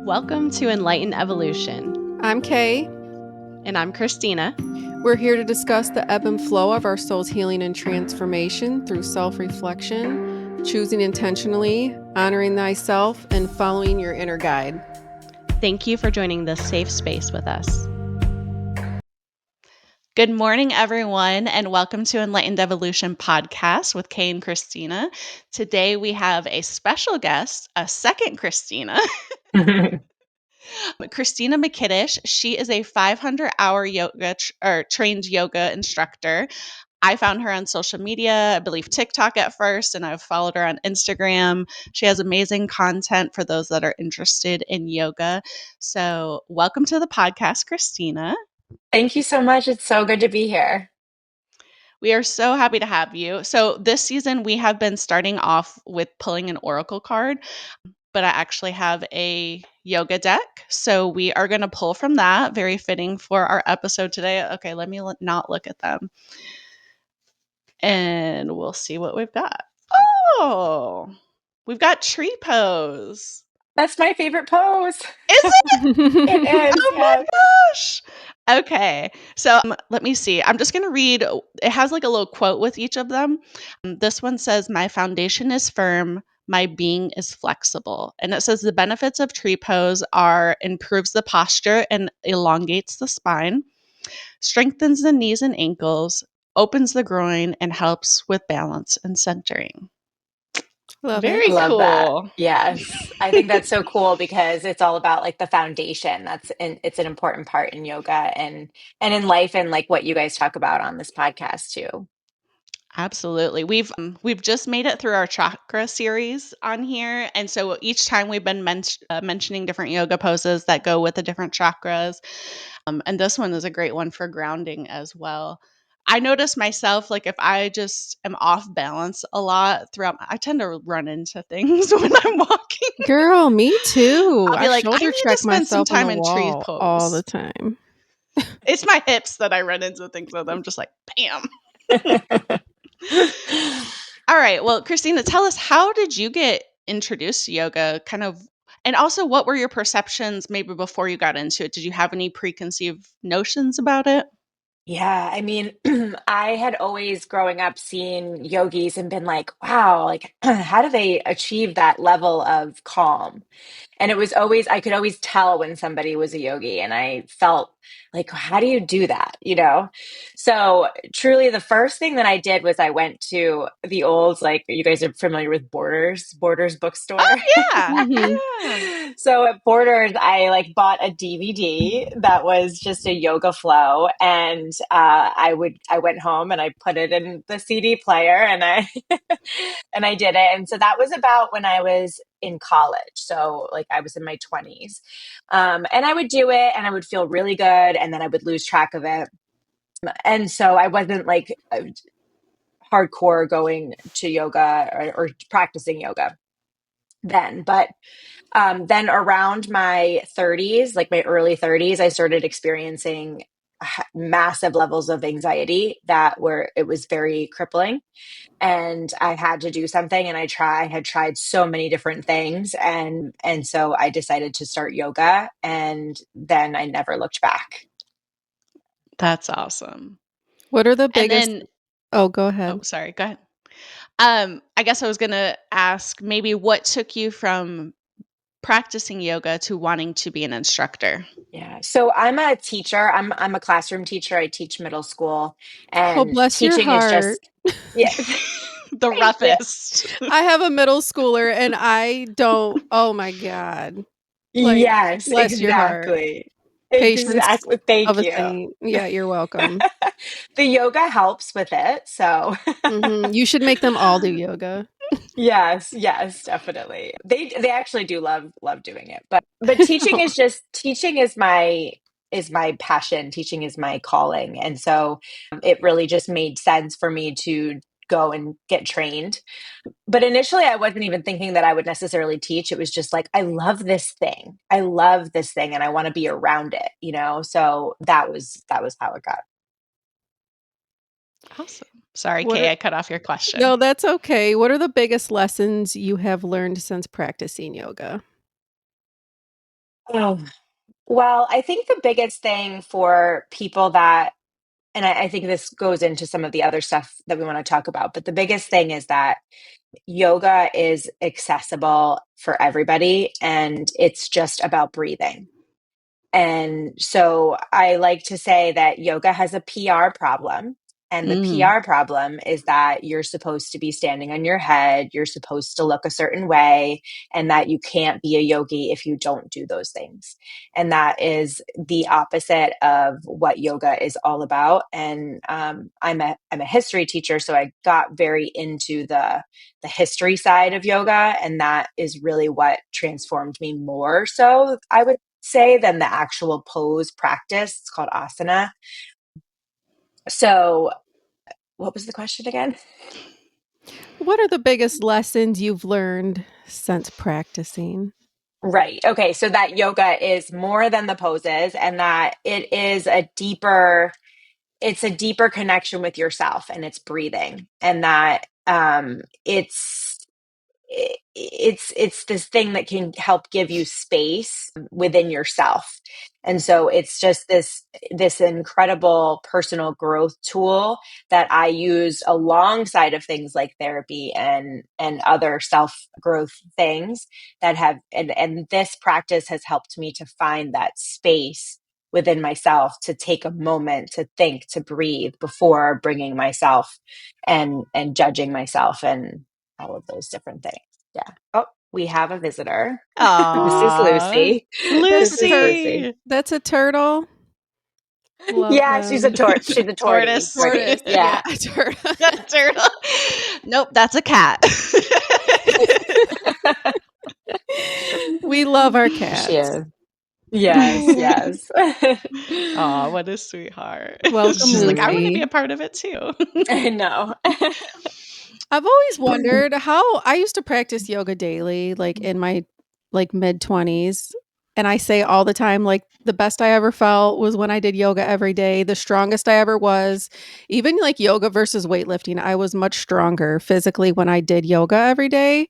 Welcome to Enlightened Evolution. I'm Kay. And I'm Christina. We're here to discuss the ebb and flow of our soul's healing and transformation through self-reflection, choosing intentionally, honoring thyself, and following your inner guide. Thank you for joining this safe space with us. Good morning, everyone, and welcome to Enlightened Evolution podcast with Kay and Christina. Today we have a special guest, a second Christina. Christina McKitish. She is a 500-hour trained yoga instructor. I found her on social media, I believe TikTok at first, and I've followed her on Instagram. She has amazing content for those that are interested in yoga. So, welcome to the podcast, Christina. Thank you so much. It's so good to be here. We are so happy to have you. So, this season we have been starting off with pulling an oracle card, but I actually have a yoga deck. So, we are going to pull from that. Very fitting for our episode today. Okay, let me not look at them. And we'll see what we've got. Oh, we've got tree pose. That's my favorite pose. Is it? It is. Oh my gosh. Okay. So let me see. I'm just going to read. It has like a little quote with each of them. This one says, "My foundation is firm. My being is flexible." And it says the benefits of tree pose are improves the posture and elongates the spine, strengthens the knees and ankles, opens the groin, and helps with balance and centering. Very Love cool. that. Yes. I think that's so cool because it's all about like the foundation. It's an important part in yoga and in life and like what you guys talk about on this podcast too. Absolutely. We've just made it through our chakra series on here, and so each time we've been mentioning different yoga poses that go with the different chakras. And this one is a great one for grounding as well. I notice myself, like if I just am off balance a lot throughout, I tend to run into things when I'm walking. Girl, me too. I'll be like, I shoulder need to check spend some myself on time the in tree wall pose all the time. It's my hips that I run into things with. I'm just like, bam. All right. Well, Christina, tell us, how did you get introduced to yoga? And also, what were your perceptions maybe before you got into it? Did you have any preconceived notions about it? Yeah, I mean, I had always growing up seen yogis and been like, wow, like how do they achieve that level of calm? And it was always, I could always tell when somebody was a yogi, and I felt like, how do you do that? So truly, the first thing that I did was I went to the old, like, you guys are familiar with Borders bookstore. Oh, yeah. Mhm. Yeah. So at Borders, I like bought a DVD that was just a yoga flow, and I went home and I put it in the CD player, and I and I did it. And so that was about when I was in college. So like I was in my 20s. And I would do it and I would feel really good, and then I would lose track of it. And so I wasn't like hardcore going to yoga or practicing yoga then. But then around my 30s, like my early 30s, I started experiencing massive levels of anxiety it was very crippling, and I had to do something, and I had tried so many different things, and so I decided to start yoga, and then I never looked back. That's awesome. What are the And biggest? then, Oh, go ahead. sorry, go ahead. I guess I was going to ask maybe what took you from practicing yoga to wanting to be an instructor? Yeah. So I'm a teacher. I'm a classroom teacher. I teach middle school, Oh, and bless your teaching is heart. just, yeah. The Thank you. roughest. I have a middle schooler and I don't. Oh my God. Like, Yes, bless your heart. exactly. Patience Exactly. Thank of a you. saint. Yeah, you're welcome. The yoga helps with it. So You should make them all do yoga. yes, yes, definitely. They actually do love doing it. But teaching is my passion. Teaching is my calling. And so it really just made sense for me to go and get trained. But initially I wasn't even thinking that I would necessarily teach. It was just like, I love this thing. I love this thing and I want to be around it. So that was how it got. Awesome. Sorry, What Kay, are, I cut off your question. no, that's okay. What are the biggest lessons you have learned since practicing yoga? Oh, well, I think the biggest thing for people that, and I think this goes into some of the other stuff that we want to talk about, but the biggest thing is that yoga is accessible for everybody and it's just about breathing. And so I like to say that yoga has a PR problem. And the Mm. PR problem is that you're supposed to be standing on your head, you're supposed to look a certain way, and that you can't be a yogi if you don't do those things. And that is the opposite of what yoga is all about. And I'm a history teacher, so I got very into the history side of yoga, and that is really what transformed me more. So I would say than the actual pose practice. It's called asana. So, what was the question again? What are the biggest lessons you've learned since practicing? Right. Okay. So that yoga is more than the poses and that it's a deeper connection with yourself and it's breathing and that it's this thing that can help give you space within yourself. And so it's just this incredible personal growth tool that I use alongside of things like therapy and other self growth things that have and this practice has helped me to find that space within myself to take a moment to think, to breathe before bringing myself and judging myself and all of those different things. Yeah. Oh, we have a visitor. This is Aw, Lucy. That's This a is tur- Lucy. Lucy. that's a turtle. Love Yeah, she's a them. tort. She's a tortie. Tortoise. Tortie. Tortoise. Yeah, Yeah. a turtle. A turtle. Nope, that's a cat. We love our She cats. is. Yes. Yes. Aw, what a sweetheart. Welcome, She's like, I want to be Lucy. a part of it too. I know. I've always wondered how I used to practice yoga daily, like in my like mid 20s. And I say all the time, like the best I ever felt was when I did yoga every day. The strongest I ever was, even like yoga versus weightlifting, I was much stronger physically when I did yoga every day.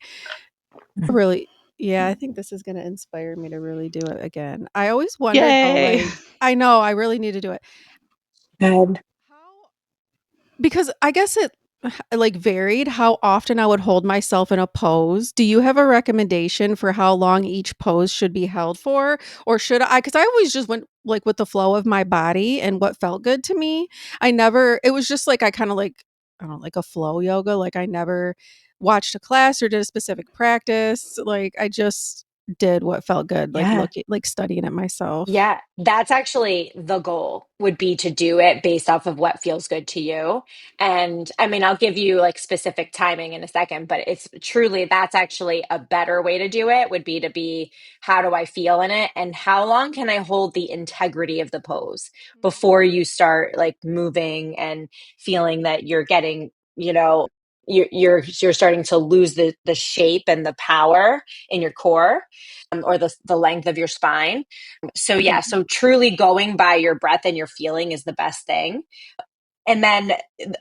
Really, yeah, I think this is going to inspire me to really do it again. I always wondered though, Yay. like, I know I really need to do it. Good. How because I guess it like varied how often I would hold myself in a pose. Do you have a recommendation for how long each pose should be held for? Or should I, because I always just went like with the flow of my body and what felt good to me. I never, it was just like I kind of like, I don't know, like a flow yoga. Like I never watched a class or did a specific practice. Like I just did what felt good, like Yeah. looking, like studying it myself. Yeah, that's actually the goal would be to do it based off of what feels good to you. And I mean, I'll give you like specific timing in a second, but it's truly that's actually a better way to do it would be to be how do I feel in it and how long can I hold the integrity of the pose before you start like moving and feeling that you're getting, you're starting to lose the shape and the power in your core or the length of your spine. So yeah, Mhm. so truly going by your breath and your feeling is the best thing. And then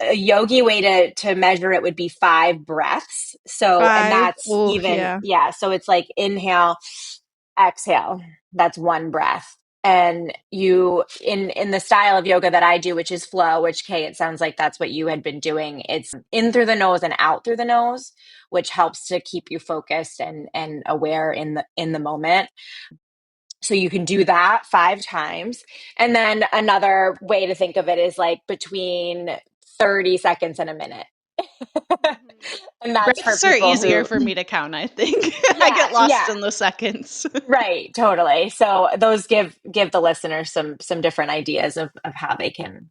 a yogi way to measure it would be 5 breaths. So and 5. that's Oh, even yeah. yeah, so it's like inhale, exhale. That's one breath. And you in the style of yoga that I do, which is flow, which Kay, it sounds like that's what you had been doing. It's in through the nose and out through the nose, which helps to keep you focused and aware in the moment. So you can do that 5 times. And then another way to think of it is like between 30 seconds and a minute. And that's for Breaths are people easier who, for me to count, I think. I yeah, get lost yeah, in the seconds. right, totally. So those give the listener some different ideas of how they can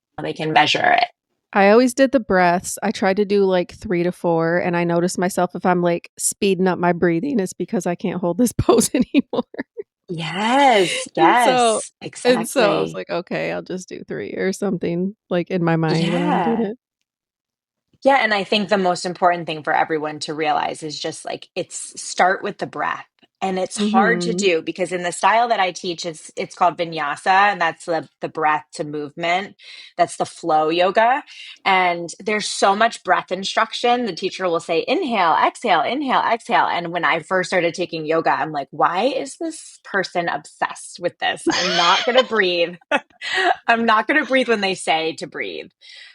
measure it. I always did the breaths. I tried to do like 3 to 4, and I noticed myself if I'm like speeding up my breathing, it's because I can't hold this pose anymore. Yes, And so yes, and so I was exactly. like, okay, I'll just do 3 or something like in my mind when I'm doing Yeah. it. Yeah, and I think the most important thing for everyone to realize is just like it's start with the breath And it's hard to Mhm. do because in the style that I teach, it's called vinyasa, and that's the breath to movement. That's the flow yoga. And there's so much breath instruction. The teacher will say, inhale, exhale, exhale. And when I first started taking yoga, I'm like, why is this person obsessed with this? I'm not going to breathe. I'm not going to breathe when they say to breathe.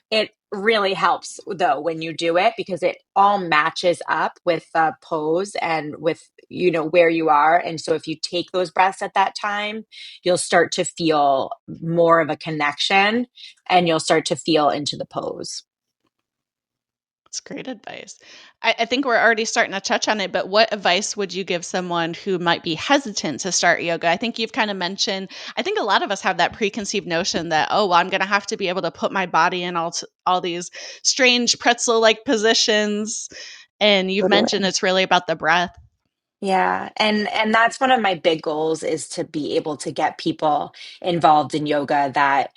It really helps though when you do it because it all matches up with the pose and with where you are. And so if you take those breaths at that time, you'll start to feel more of a connection and you'll start to feel into the pose. That's great advice. I think we're already starting to touch on it, but what advice would you give someone who might be hesitant to start yoga? I think you've kind of mentioned, I think a lot of us have that preconceived notion that, oh, well, I'm going to have to be able to put my body in all these strange pretzel like positions. And you've mentioned Totally. it's really about the breath. Yeah, and that's one of my big goals is to be able to get people involved in yoga that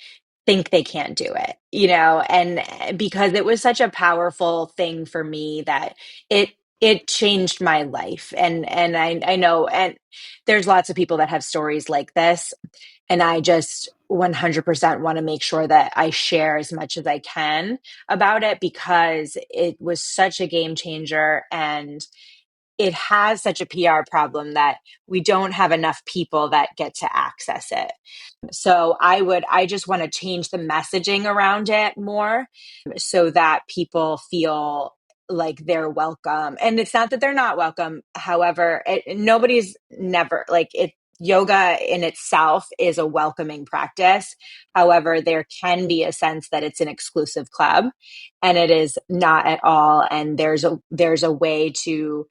think they can't do it, and because it was such a powerful thing for me that it changed my life. And I know, and there's lots of people that have stories like this, and I just 100% want to make sure that I share as much as I can about it because it was such a game changer, and it has such a PR problem that we don't have enough people that get to access it. So I just want to change the messaging around it more so that people feel like they're welcome. And it's not that they're not welcome. However, nobody's never like it. Yoga in itself is a welcoming practice. However, there can be a sense that it's an exclusive club, and it is not at all. And there's a way to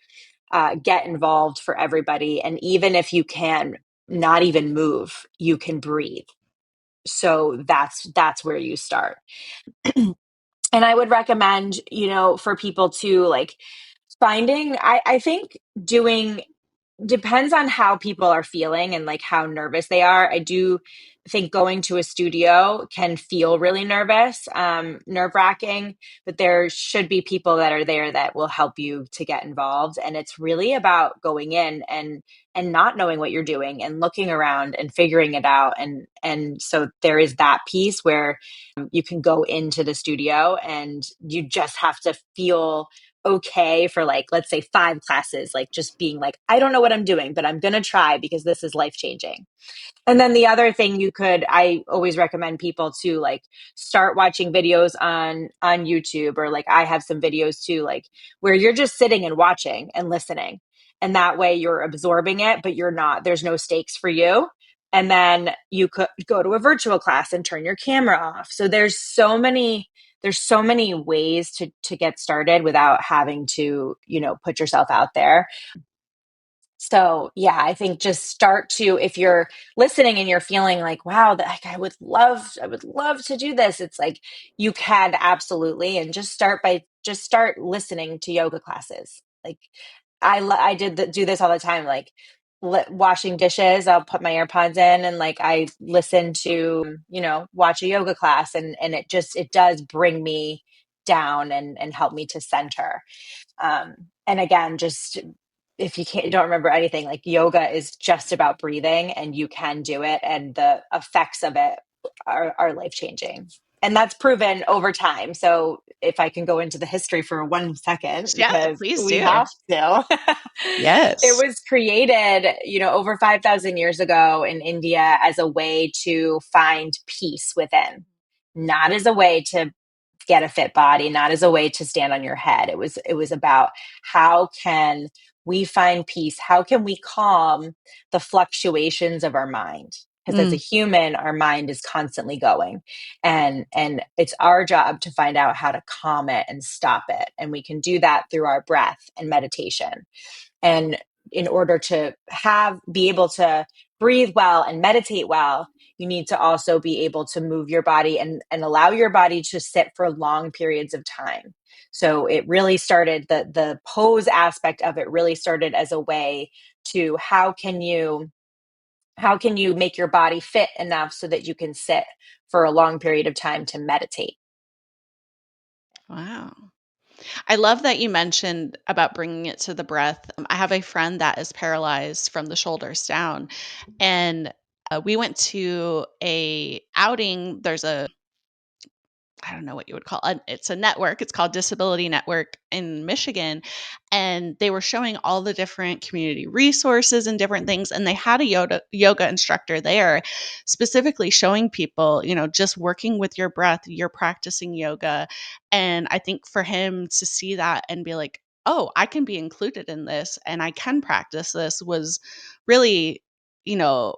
get involved for everybody. And even if you can not even move, you can breathe. So that's where you start. And I would recommend, for people to like finding, I think doing depends on how people are feeling and like how nervous they are. I do think going to a studio can feel really nerve wracking, but there should be people that are there that will help you to get involved. And it's really about going in and not knowing what you're doing and looking around and figuring it out. And so there is that piece where you can go into the studio and you just have to feel okay for like, let's say 5 classes, like just being like, I don't know what I'm doing, but I'm going to try because this is life changing. And then the other thing I always recommend people to like start watching videos on YouTube, or like I have some videos too, like where you're just sitting and watching and listening. And that way you're absorbing it, but there's no stakes for you. And then you could go to a virtual class and turn your camera off. So there's so many ways to get started without having to, put yourself out there. So yeah, I think just start to, if you're listening and you're feeling like, wow, like I would love to do this. It's like you can absolutely, and just start listening to yoga classes. Like do this all the time. Like washing dishes, I'll put my AirPods in and like I listen to, watch a yoga class, and it does bring me down and help me to center. And again, just if you don't remember anything, like yoga is just about breathing, and you can do it, and the effects of it are life changing. And that's proven over time. So if I can go into the history for 1 second, Yeah, because please we do. have to. It Yes. was created, over 5,000 years ago in India as a way to find peace within, not as a way to get a fit body, not as a way to stand on your head. It was about how can we find peace? How can we calm the fluctuations of our mind? Because as a Mm, human, our mind is constantly going. And it's our job to find out how to calm it and stop it. And we can do that through our breath and meditation. And in order to be able to breathe well and meditate well, you need to also be able to move your body and allow your body to sit for long periods of time. So it really started, the pose aspect of it really started as a way to how can you make your body fit enough so that you can sit for a long period of time to meditate. wow. I love that you mentioned about bringing it to the breath. I have a friend that is paralyzed from the shoulders down, and we went to a outing. There's a I don't know what you would call it. It's a network. It's called Disability Network in Michigan. And they were showing all the different community resources and different things. And they had a yoga instructor there specifically showing people, just working with your breath, you're practicing yoga. And I think for him to see that and be like, oh, I can be included in this and I can practice this was really, you know,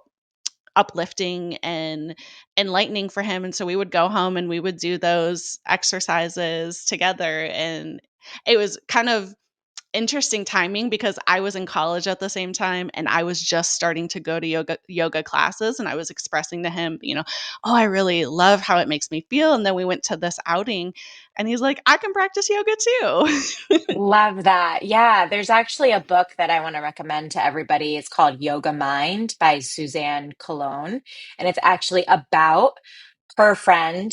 uplifting and enlightening for him. And so we would go home and we would do those exercises together. And it was kind of interesting timing because I was in college at the same time and I was just starting to go to yoga classes, and I was expressing to him, oh, I really love how it makes me feel. And then we went to this outing and he's like, I can practice yoga too. Love that. Yeah, there's actually a book that I want to recommend to everybody. It's called Yoga Mind by Suzanne Cologne. And it's actually about her friend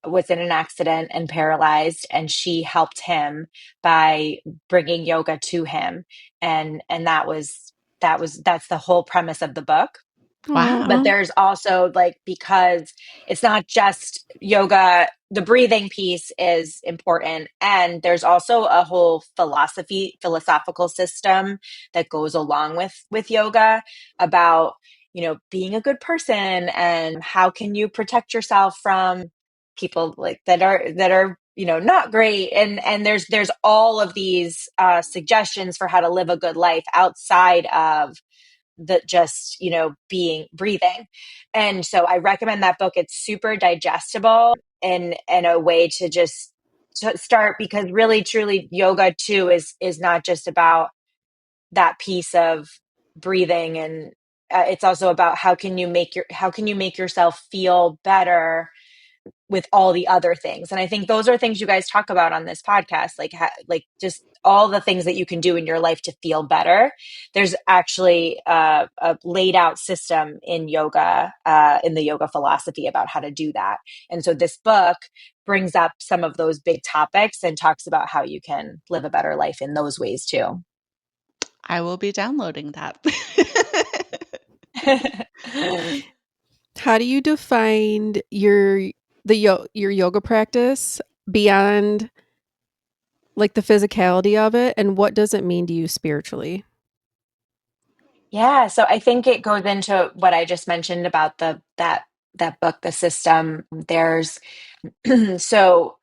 was in an accident and paralyzed, and she helped him by bringing yoga to him. And that's the whole premise of the book. But Aw. there's also like, because it's not just yoga, the breathing piece is important, and there's also a whole philosophical system that goes along with yoga about, being a good person, and how can you protect yourself from people like that are not great. And there's all of these suggestions for how to live a good life outside of the just being breathing. And so I recommend that book. It's super digestible and a way to just to start, because really truly yoga too is not just about that piece of breathing, and it's also about how can you make yourself feel better with all the other things. And I think those are things you guys talk about on this podcast, like just all the things that you can do in your life to feel better. There's actually a laid out system in yoga, in the yoga philosophy, about how to do that. And so this book brings up some of those big topics and talks about how you can live a better life in those ways too. I will be downloading that. How do you define your yoga practice beyond like the physicality of it, and what does it mean to you spiritually? Yeah, so I think it goes into what I just mentioned about that book, the system. There's so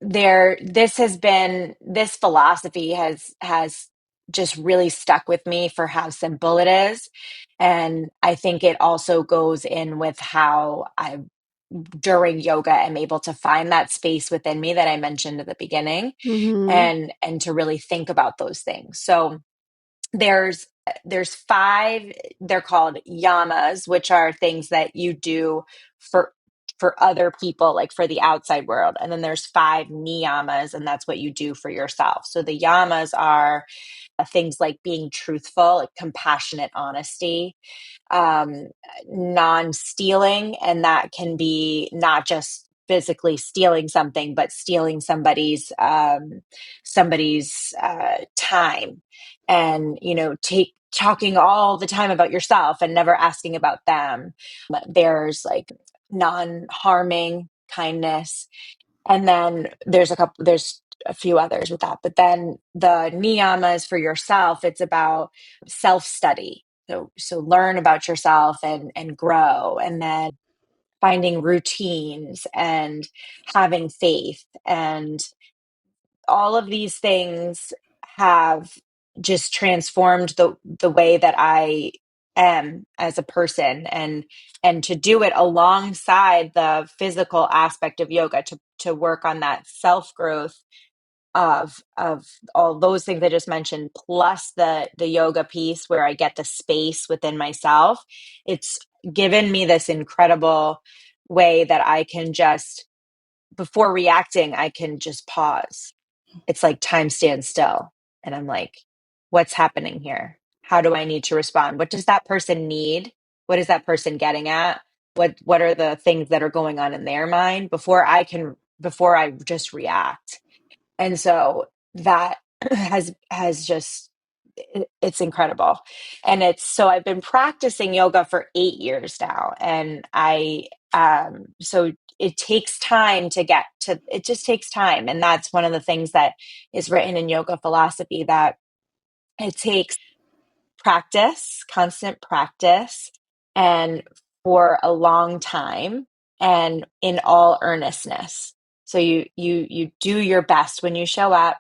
there this philosophy has just really stuck with me for how simple it is. And I think it also goes in with how I, during yoga, am able to find that space within me that I mentioned at the beginning, Mhm. and to really think about those things. So there's five, they're called yamas, which are things that you do for other people, like for the outside world. And then there's five niyamas, and that's what you do for yourself. So the yamas are things like being truthful, like compassionate honesty, um, non-stealing, and that can be not just physically stealing something, but stealing somebody's time, and take talking all the time about yourself and never asking about them. There's like non-harming kindness, and then there's a few others with that. But then the niyamas for yourself, it's about self-study. So learn about yourself and grow, and then finding routines and having faith, and all of these things have just transformed the way that I am as a person, and to do it alongside the physical aspect of yoga, to work on that self growth of all those things I just mentioned, plus the yoga piece where I get the space within myself. It's given me this incredible way that I can just, before reacting, I can just pause. It's like time stands still, and I'm like, what's happening here? How do I need to respond? What does that person need? What is that person getting at? What are the things that are going on in their mind before I just react? And so that has just it's incredible. And it's so I've been practicing yoga for 8 years now, and I so it takes time to get to it, just takes time. And that's one of the things that is written in yoga philosophy, that it takes practice, constant practice, and for a long time, and in all earnestness. So you do your best when you show up,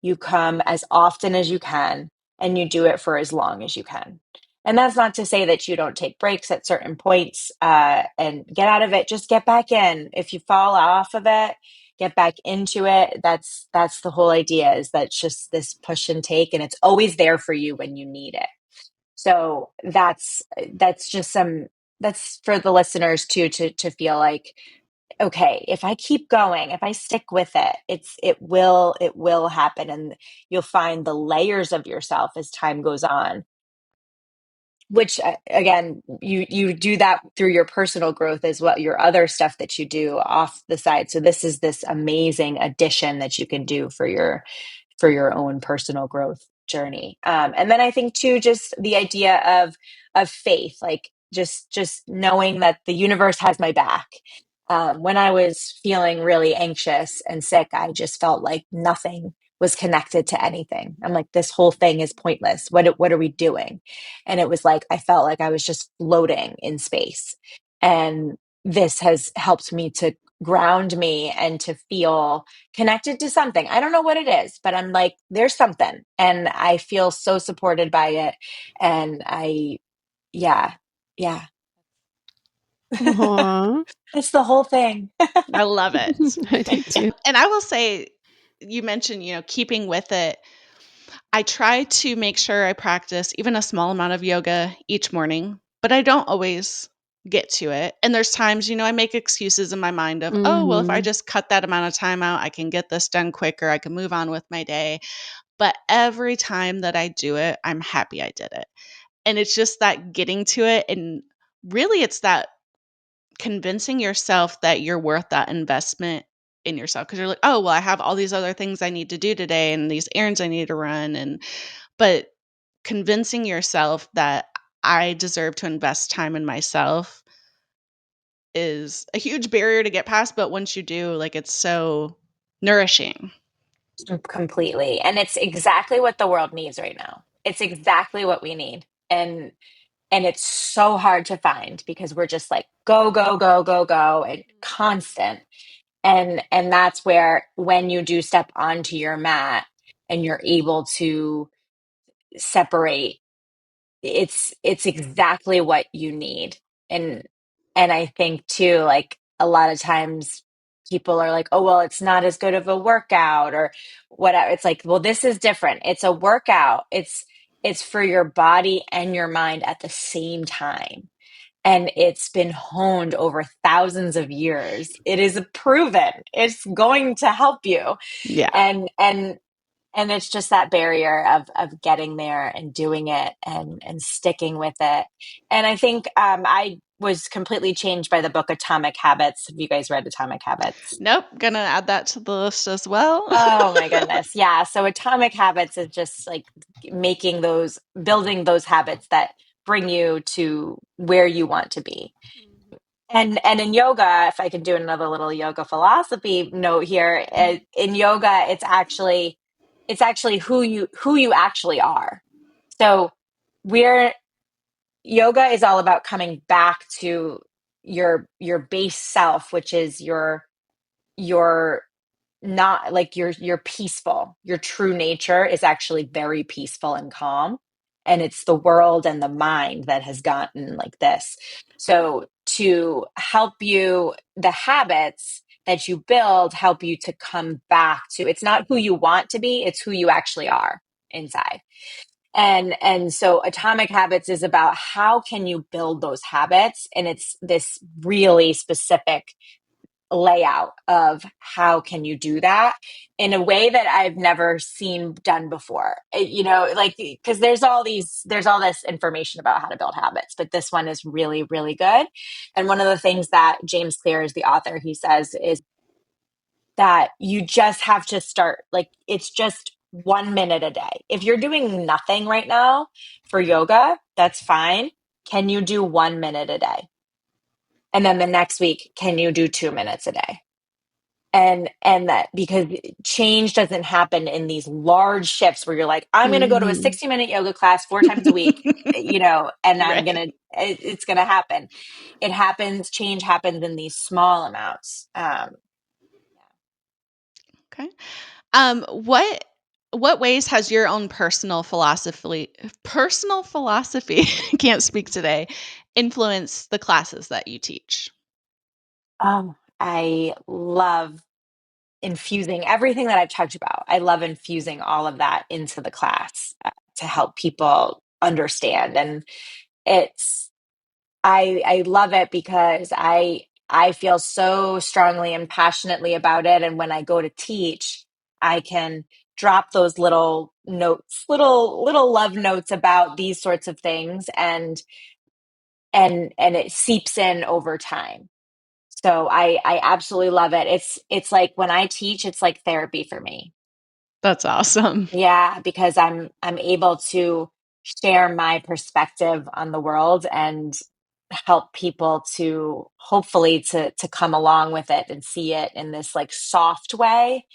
you come as often as you can, and you do it for as long as you can. And that's not to say that you don't take breaks at certain points, and get out of it. Just get back in. If you fall off of it, get back into it. That's the whole idea, is that it's just this push and take, and it's always there for you when you need it. So that's just some that's for the listeners too, to feel like, okay, if I keep going, if I stick with it, it will happen, and you'll find the layers of yourself as time goes on. Which again, you do that through your personal growth as well, your other stuff that you do off the side. So this is this amazing addition that you can do for your own personal growth journey. And then I think too, just the idea of faith, like just knowing that the universe has my back. When I was feeling really anxious and sick, I just felt like nothing was connected to anything. I'm like, this whole thing is pointless. What are we doing? And it was like I felt like I was just floating in space. And this has helped me to ground me and to feel connected to something. I don't know what it is, but I'm like, there's something. And I feel so supported by it. And yeah, yeah. Aw. It's the whole thing. I love it. I do too. And I will say, you mentioned, keeping with it. I try to make sure I practice even a small amount of yoga each morning, but I don't always get to it. And there's times, I make excuses in my mind of, oh, well, if I Mhm. just cut that amount of time out, I can get this done quicker. I can move on with my day. But every time that I do it, I'm happy I did it. And it's just that getting to it. And really, it's that convincing yourself that you're worth that investment in yourself, because you're like, oh, well, I have all these other things I need to do today and these errands I need to run. But convincing yourself that I deserve to invest time in myself is a huge barrier to get past. But once you do, like, it's so nourishing. Completely. And it's exactly what the world needs right now. It's exactly what we need. And it's so hard to find, because we're just like go, go, go, go, go, and constant. And that's where, when you do step onto your mat and you're able to separate, it's exactly what you need. And I think too, like, a lot of times people are like, oh well, it's not as good of a workout or whatever. It's like, well, this is different. It's a workout. It's for your body and your mind at the same time, and it's been honed over thousands of years. It is proven it's going to help you. Yeah. And it's just that barrier of getting there and doing it, and sticking with it. And I think I was completely changed by the book Atomic Habits. Have you guys read Atomic Habits? Nope. Gonna add that to the list as well. Oh my goodness. Yeah. So Atomic Habits is just like building those habits that bring you to where you want to be. And in yoga, if I can do another little yoga philosophy note here, in yoga, it's actually who you actually are. So we're yoga is all about coming back to your base self, which is your not like you're peaceful. Your true nature is actually very peaceful and calm. And it's the world and the mind that has gotten like this. So to help you, the habits that you build help you to come back to, it's not who you want to be, it's who you actually are inside. And so Atomic Habits is about how can you build those habits. And it's this really specific layout of how can you do that in a way that I've never seen done before. Like, because there's all this information about how to build habits, but this one is really, really good. And one of the things that James Clear is the author, he says is that you just have to start. Like, it's just 1 minute a day. If you're doing nothing right now for yoga, that's fine. Can you do 1 minute a day? And then the next week, can you do 2 minutes a day? And that, because change doesn't happen in these large shifts where you're like, I'm going to go to a Mhm. 60-minute yoga class 4 times a week, and Right. it's going to happen. It happens, change happens in these small amounts. Okay. What ways has your own personal philosophy can't speak today influenced the classes that you teach? I love infusing everything that I've talked about. I love infusing all of that into the class to help people understand. And it's, I love it because I feel so strongly and passionately about it. And when I go to teach, I can drop those little notes, little love notes about these sorts of things, and it seeps in over time. So I absolutely love it. It's like when I teach, it's like therapy for me. That's awesome. Yeah, because I'm able to share my perspective on the world and help people to hopefully to come along with it and see it in this like soft way.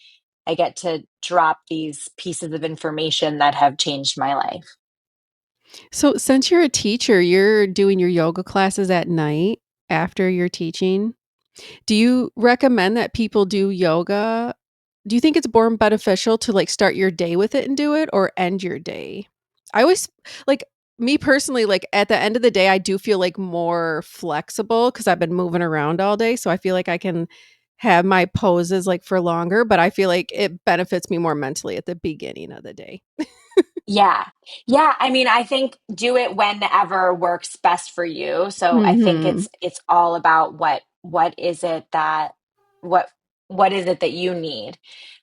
I get to drop these pieces of information that have changed my life. So, since you're a teacher, you're doing your yoga classes at night after you're teaching. Do you recommend that people do yoga? Do you think it's more beneficial to like start your day with it and do it or end your day? I always like me personally, like at the end of the day, I do feel like more flexible because I've been moving around all day. So I feel like I can have my poses like for longer, but I feel like it benefits me more mentally at the beginning of the day. Yeah. Yeah, I mean, I think do it whenever works best for you. So I think Hmm. it's all about what is it that what what is it that you need.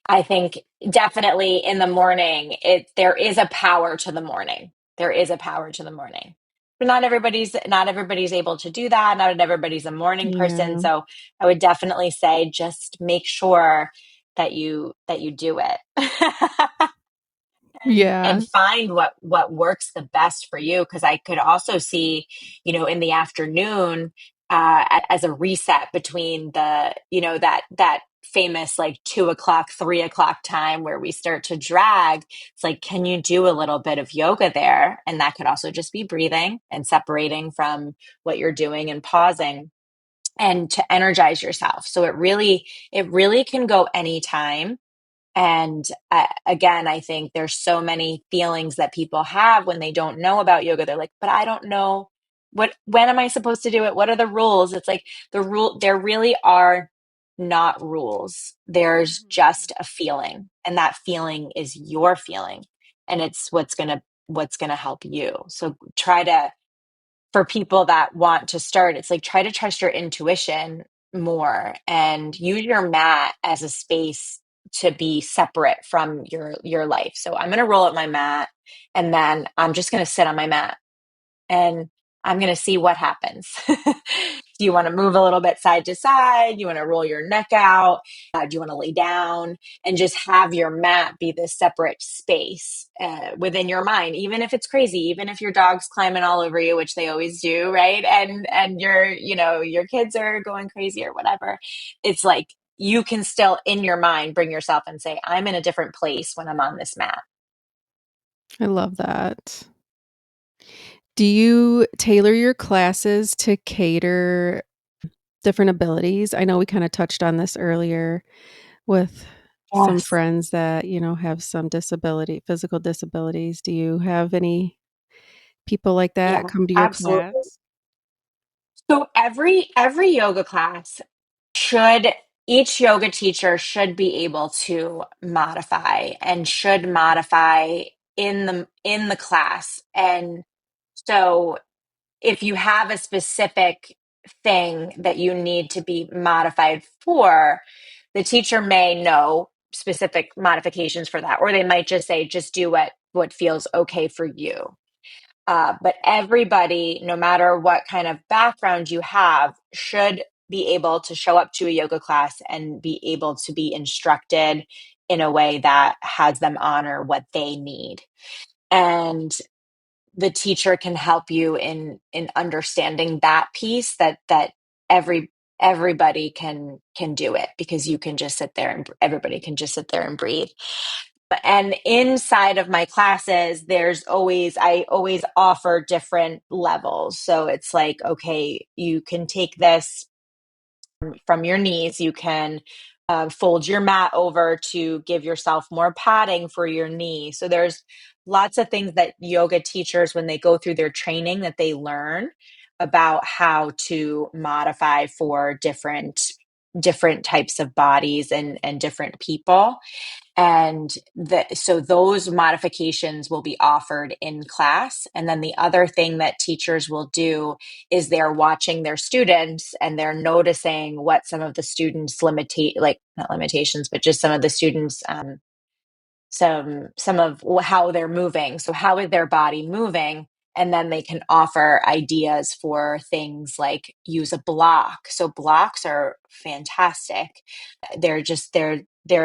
I think definitely in the morning, there is a power to the morning. There is a power to the morning. But not everybody's able to do that. Not everybody's a morning person. Yeah. So I would definitely say just make sure that you do it. and Yeah. find what works the best for you, because I could also see, in the afternoon, as a reset between the, that famous like 2 o'clock 3 o'clock time where we start to drag. It's like, can you do a little bit of yoga there? And that could also just be breathing and separating from what you're doing and pausing, and to energize yourself. So it really can go anytime. And again, I think there's so many feelings that people have when they don't know about yoga. They're like, but I don't know when am I supposed to do it? What are the rules? It's like there really are not rules. There's just a feeling, and that feeling is your feeling, and it's what's going to help you. So try to for people that want to start, it's like try to trust your intuition more and use your mat as a space to be separate from your life. So I'm going to roll up my mat, and then I'm just going to sit on my mat, and I'm going to see what happens. Do you want to move a little bit side to side? You want to roll your neck out? Do you want to lay down and just have your mat be this separate space within your mind? Even if it's crazy, even if your dog's climbing all over you, which they always do, right? And your kids are going crazy or whatever. It's like you can still in your mind bring yourself and say, I'm in a different place when I'm on this mat. I love that. Do you tailor your classes to cater different abilities? I know we kinda touched on this earlier with some Yes. friends that, have some physical disabilities. Do you have any people like that Yeah, come to your absolutely. class? So every yoga class should each yoga teacher should be able to modify, and should modify in the class. And so if you have a specific thing that you need to be modified for, the teacher may know specific modifications for that, or they might just say just do what feels okay for you. But everybody, no matter what kind of background you have, should be able to show up to a yoga class and be able to be instructed in a way that has them honor what they need. And the teacher can help you in understanding that piece, that everybody can do it, because you can just sit there and everybody can just sit there and breathe. And inside of my classes, I always offer different levels. So it's like, okay, you can take this from your knees. You can fold your mat over to give yourself more padding for your knee. So there's lots of things that yoga teachers, when they go through their training, that they learn about how to modify for different types of bodies and different people. And so those modifications will be offered in class. And then the other thing that teachers will do is they're watching their students and they're noticing what some of the students like not limitations, but just some of the students, some of how they're moving. So how is their body moving? And then they can offer ideas for things like use a block. So blocks are fantastic. They're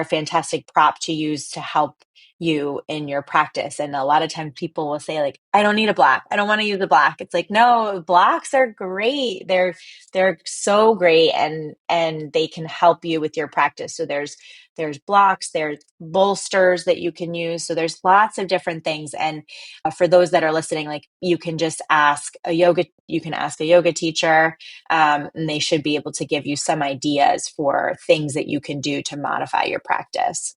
a fantastic prop to use to help you in your practice. And a lot of times people will say, like, I don't need a block. I don't want to use a block. It's like, no, blocks are great. They're so great, and they can help you with your practice. So there's blocks, there's bolsters that you can use. So there's lots of different things. And for those that are listening, like, you can ask a yoga teacher, and they should be able to give you some ideas for things that you can do to modify your practice.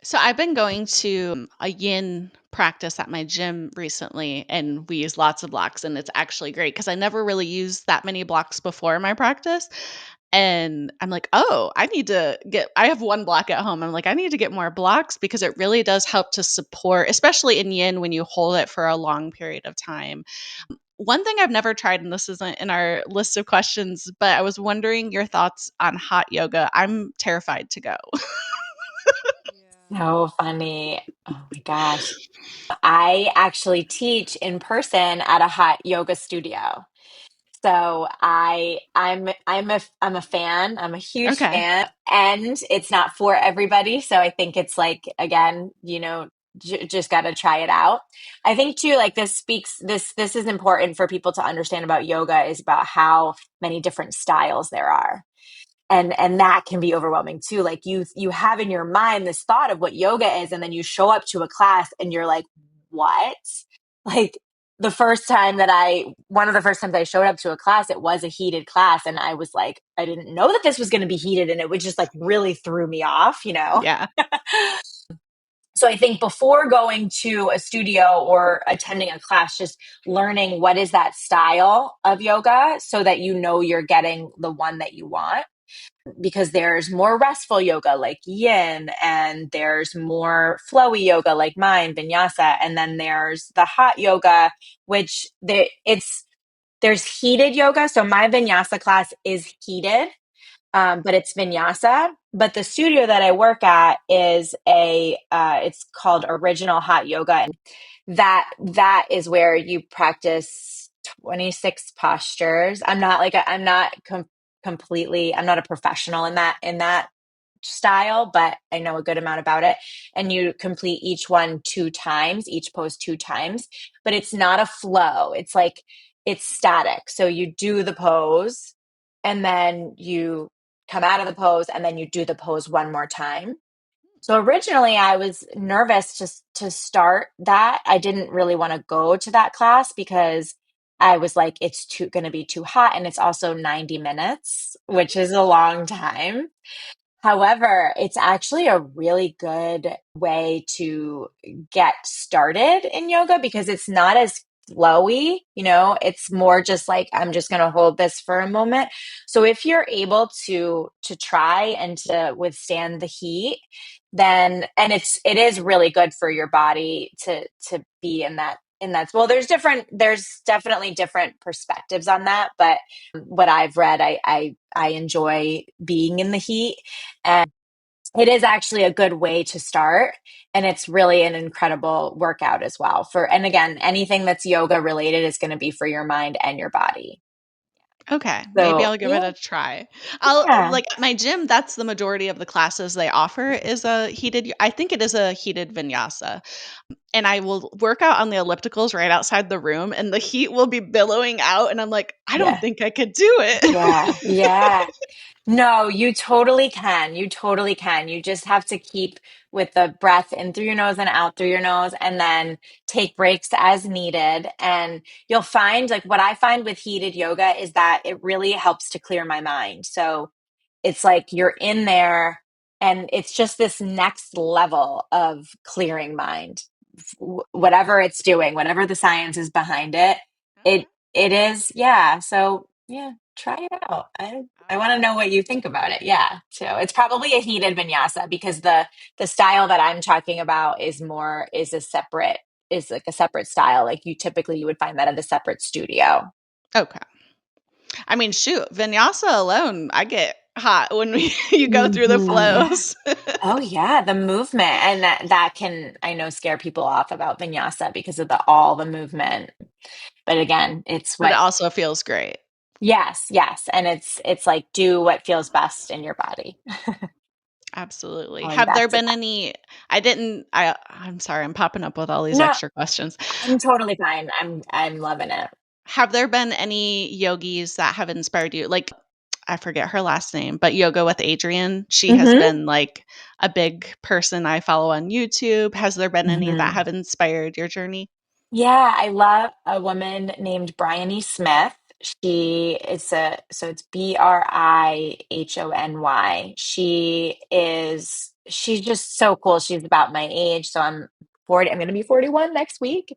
So I've been going to a yin practice at my gym recently, and we use lots of blocks, and it's actually great because I never really used that many blocks before my practice. And I'm like, oh, I have one block at home. I'm like, I need to get more blocks because it really does help to support, especially in yin when you hold it for a long period of time. One thing I've never tried, and this isn't in our list of questions, but I was wondering your thoughts on hot yoga. I'm terrified to go. So funny. Oh my gosh. I actually teach in person at a hot yoga studio. So I'm a fan. I'm a huge Okay. fan, and it's not for everybody. So I think it's like, again, just got to try it out. I think too, like, this is important for people to understand about yoga, is about how many different styles there are. And that can be overwhelming too. Like, you have in your mind this thought of what yoga is, and then you show up to a class and you're like, what? Like, one of the first times I showed up to a class, it was a heated class, and I was like, I didn't know that this was going to be heated, and it would just, like, really threw me off. Yeah. So I think before going to a studio or attending a class, just learning what is that style of yoga so that you're getting the one that you want, because there's more restful yoga like yin, and there's more flowy yoga like mine, vinyasa, and then there's the hot yoga, which there's heated yoga. So my vinyasa class is heated, but it's vinyasa. But the studio that I work at is it's called Original Hot Yoga, and that is where you practice 26 postures. I'm not a professional in that style, but I know a good amount about it. And you complete each pose 2 times, but it's not a flow. It's like, it's static. So you do the pose, and then you come out of the pose, and then you do the pose one more time. So originally I was nervous just to start that. I didn't really want to go to that class because I was like, it's going to be too hot, and it's also 90 minutes, which is a long time. However, it's actually a really good way to get started in yoga, because it's not as flowy, it's more just like, I'm just going to hold this for a moment. So if you're able to try and to withstand the heat, then, and it is really good for your body to be in that. Well, there's definitely different perspectives on that, but what I've read, I enjoy being in the heat, and it is actually a good way to start. And it's really an incredible workout as well, and again, anything that's yoga related is going to be for your mind and your body. Okay, maybe So I'll give it yeah, a try. I'll yeah, like, at my gym, that's the majority of the classes they offer is a heated I think it is a heated vinyasa, and I will work out on the ellipticals right outside the room, and the heat will be billowing out, and I'm like, "I don't yeah, think I could do it." yeah, yeah. No, you totally can. You totally can. You just have to keep with the breath in through your nose and out through your nose, and then take breaks as needed. And you'll find, like, what I find with heated yoga is that it really helps to clear my mind. So it's like you're in there and it's just this next level of clearing mind. Whatever it's doing, whatever the science is behind it, it Okay. it is, yeah. So yeah, try it out. I want to Okay. know what you think about it. Yeah. So it's probably a heated vinyasa because the style that I'm talking about is like a separate style. Like you would find that at a separate studio. Okay. I mean, shoot, vinyasa alone, I get hot when you go through the Oh Mhm. yeah. flows. Oh yeah, the movement, and that can, I know, scare people off about vinyasa because of the movement. But again, it's But it what, also feels great. yes, yes, and it's like do what feels best in your body. Absolutely. Going Have there back to been that. any I'm sorry, I'm popping up with all these No, extra questions. I'm totally fine. I'm loving it. Have there been any yogis that have inspired you? Like, I forget her last name, but Yoga with Adriene, she has Hmm. been like a big person I follow on YouTube. Has there been any that Hmm. have inspired your journey? Yeah, I love a woman named Bryony Smith. She is so it's Brihony. She's just so cool. She's about my age, so I'm 40. I'm going to be 41 next week.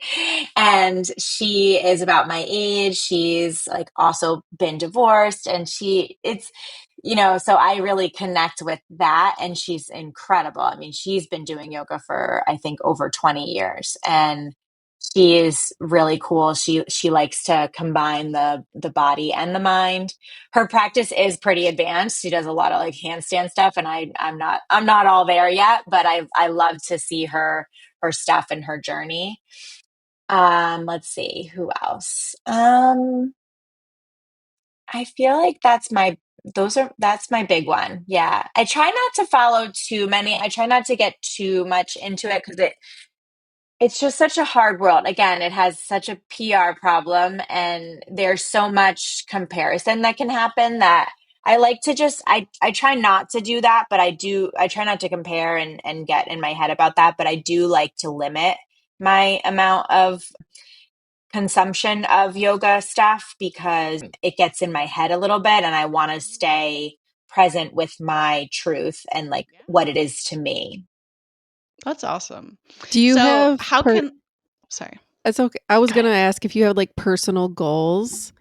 And she is about my age. She's like also been divorced, and so I really connect with that, and she's incredible. I mean, she's been doing yoga for I think over 20 years, and she is really cool. She likes to combine the body and the mind. Her practice is pretty advanced. She does a lot of like handstand stuff, and I'm not all there yet, but I love to see her stuff and her journey. Let's see who else. I feel like that's my big one. Yeah, I try not to follow too many. I try not to get too much into it because it's just such a hard world. Again, it has such a PR problem, and there's so much comparison that can happen that I like to just I try not to do that, but I try not to compare and get in my head about that, but I do like to limit my amount of consumption of yoga stuff because it gets in my head a little bit, and I want to stay present with my truth and like Yeah, what it is to me. that's awesome. Do you So, have how can sorry. It's okay. I was Go gonna ahead. ask if you have, like, personal goals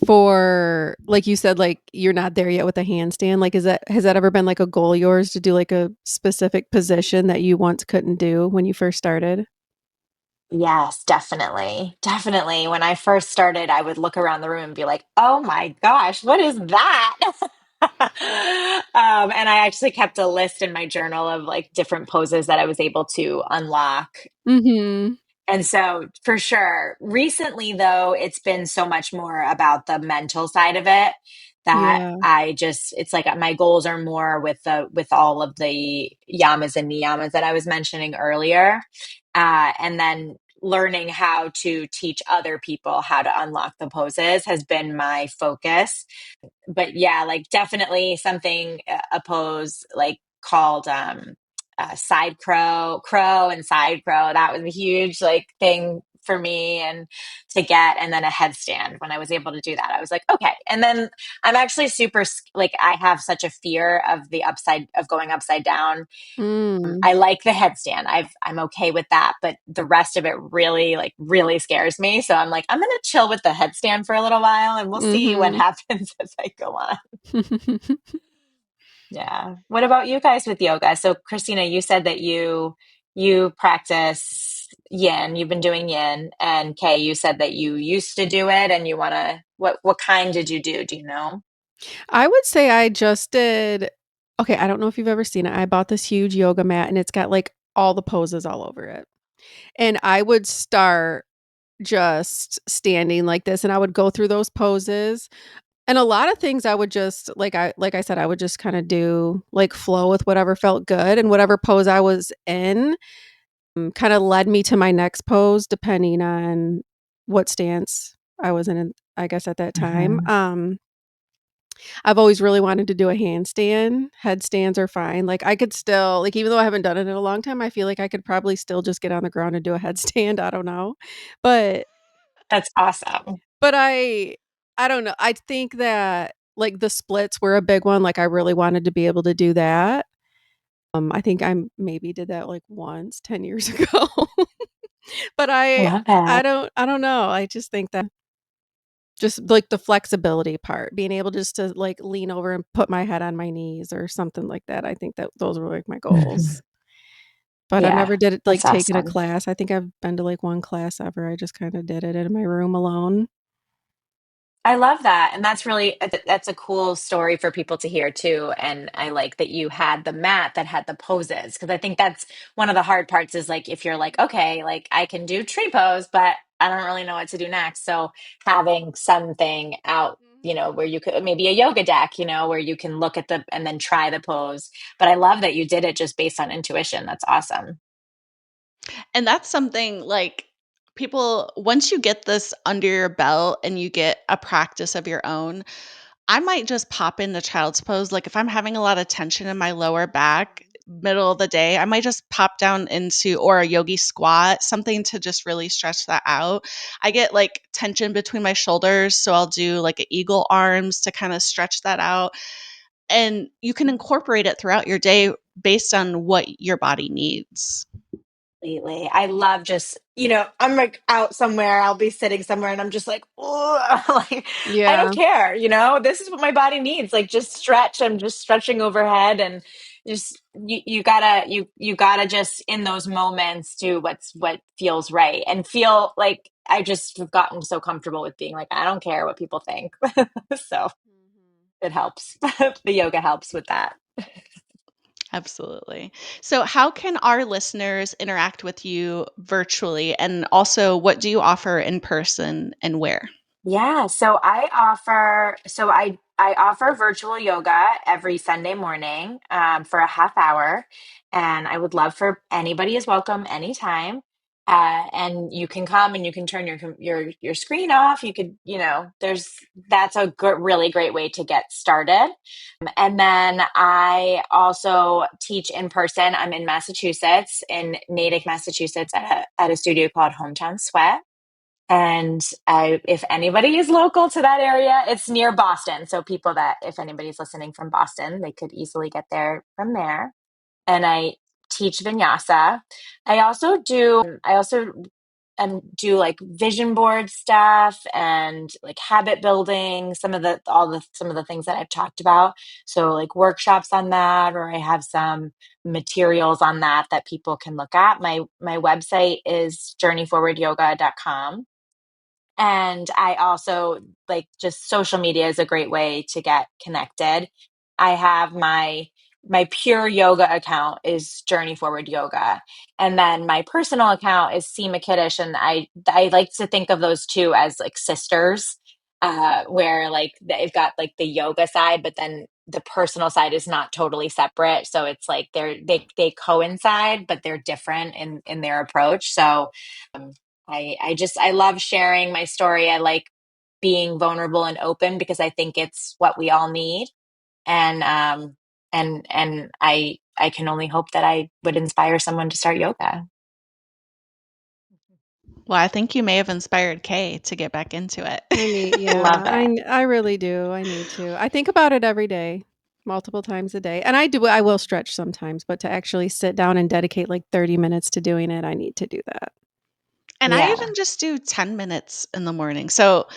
for like you said, like, you're not there yet with the handstand, like, has that ever been, like, a goal of yours to do, like, a specific position that you once couldn't do when you first started? Yes, definitely. Definitely. When I first started, I would look around the room and be like, oh my gosh, what is that? And I actually kept a list in my journal of like different poses that I was able to unlock. Mhm. And so, for sure, recently though, it's been so much more about the mental side of it that Yeah. it's like my goals are more with all of the yamas and niyamas that I was mentioning earlier. And then learning how to teach other people how to unlock the poses has been my focus. But yeah, like definitely something, a pose like called side crow and side crow. That was a huge like thing for me and to get, and then a headstand. When I was able to do that, I was like, okay. And then I'm actually like I have such a fear of going upside down. Mm. I like the headstand. I'm okay with that, but the rest of it really scares me. So I'm like, I'm gonna chill with the headstand for a little while, and we'll see what Mhm. happens as I go on. Yeah. What about you guys with yoga? So Christina, you said that you practice yin. You've been doing yin, and Kay, you said that you used to do it, and you want to. What kind did you do? Do you know? I would say I just did okay, I don't know if you've ever seen it. I bought this huge yoga mat, and it's got, like, all the poses all over it. And I would start just standing like this, and I would go through those poses. And a lot of things I would just like I said, I would just kinda do, like, flow with whatever felt good, and whatever pose I was in, kinda led me to my next pose depending on what stance I was in, I guess, at that time. Mhm. I've always really wanted to do a handstand. Headstands are fine. Like, I could still like, even though I haven't done it in a long time, I feel like I could probably still just get on the ground and do a headstand, I don't know. But That's awesome. but I don't know. I think that, like, the splits were a big one, like, I really wanted to be able to do that. I think I maybe did that, like, once 10 years ago. But Love it. I don't know. I just think that just, like, the flexibility part, being able just to, like, lean over and put my head on my knees or something like that. I think that those were, like, my Mhm. goals. But I Yeah, never did it, like, that's taken a awesome. class. I think I've been to, like, one class ever. I just kinda did it in my room alone. I love that, and that's really that's a cool story for people to hear too, and I like that you had the mat that had the poses, because I think that's one of the hard parts is, like, if you're like, "Okay, like, I can do tree pose, but I don't really know what to do next." So, having something out, Mhm. where you could maybe a yoga deck, where you can look at the and then try the pose, but I love that you did it just based on intuition, that's awesome. And that's something like people, once you get this under your belt and you get a practice of your own, I might just pop into child's pose. Like if I'm having a lot of tension in my lower back, middle of the day, I might just pop down into or a yogi squat, something to just really stretch that out. I get like tension between my shoulders, so I'll do like an eagle arms to kind of stretch that out. And you can incorporate it throughout your day based on what your body needs. Completely. I love just, I'm like out somewhere, I'll be sitting somewhere and I'm just like, oh, like, I don't Yeah. care, this is what my body needs. Like just stretch. I'm just stretching overhead and just you gotta just in those moments do what feels right and feel like I just have gotten so comfortable with being like, I don't care what people think. So Mhm. it helps. The yoga helps with that. Absolutely. So, how can our listeners interact with you virtually? And also, what do you offer in person and where? Yeah, so I offer virtual yoga every Sunday morning for a half hour, and I would love for anybody is welcome anytime. And you can come and you can turn your screen off. You could, there's that's a good, really great way to get started. And then I also teach in person. I'm in Massachusetts, in Natick, Massachusetts, at a studio called Hometown Sweat. And if anybody is local to that area, it's near Boston. So if anybody's listening from Boston, they could easily get there from there. And I teach vinyasa. I also do like vision board stuff and like habit building, some of the things that I've talked about. So like workshops on that, or I have some materials on that people can look at. My website is journeyforwardyoga.com. And I also like just social media is a great way to get connected. I have my pure yoga account is Journey Forward Yoga. And then my personal account is C McKitish. And I like to think of those two as like sisters, where like they've got like the yoga side, but then the personal side is not totally separate. So it's like they coincide, but they're different in their approach. So um, I love sharing my story. I like being vulnerable and open because I think it's what we all need. And I can only hope that I would inspire someone to start yoga. Well, I think you may have inspired Kay to get back into it. Love it. I really do. I need to. I think about it every day, multiple times a day. And I will stretch sometimes, but to actually sit down and dedicate like 30 minutes to doing it, I need to do that. And I Yeah. even just do 10 minutes in the morning. So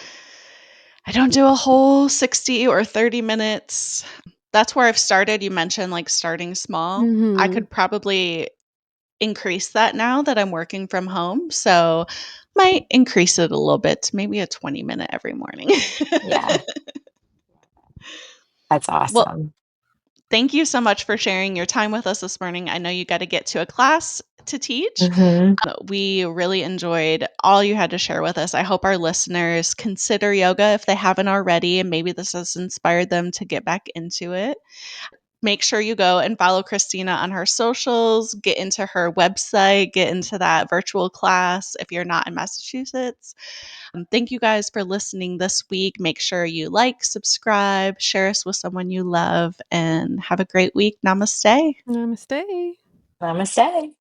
I don't do a whole 60 or 30 minutes. That's where I've started. You mentioned like starting small. I Mhm. could probably increase that now that I'm working from home. So might increase it a little bit to maybe a 20-minute every morning. Yeah. That's Well, awesome. thank you so much for sharing your time with us this morning. I know you got to get to a class. to teach. Mhm. We really enjoyed all you had to share with us. I hope our listeners consider yoga if they haven't already, and maybe this has inspired them to get back into it. Make sure you go and follow Christina on her socials, get into her website, get into that virtual class if you're not in Massachusetts. Thank you guys for listening this week. Make sure you like, subscribe, share us with someone you love, and have a great week. Namaste. Namaste. Namaste.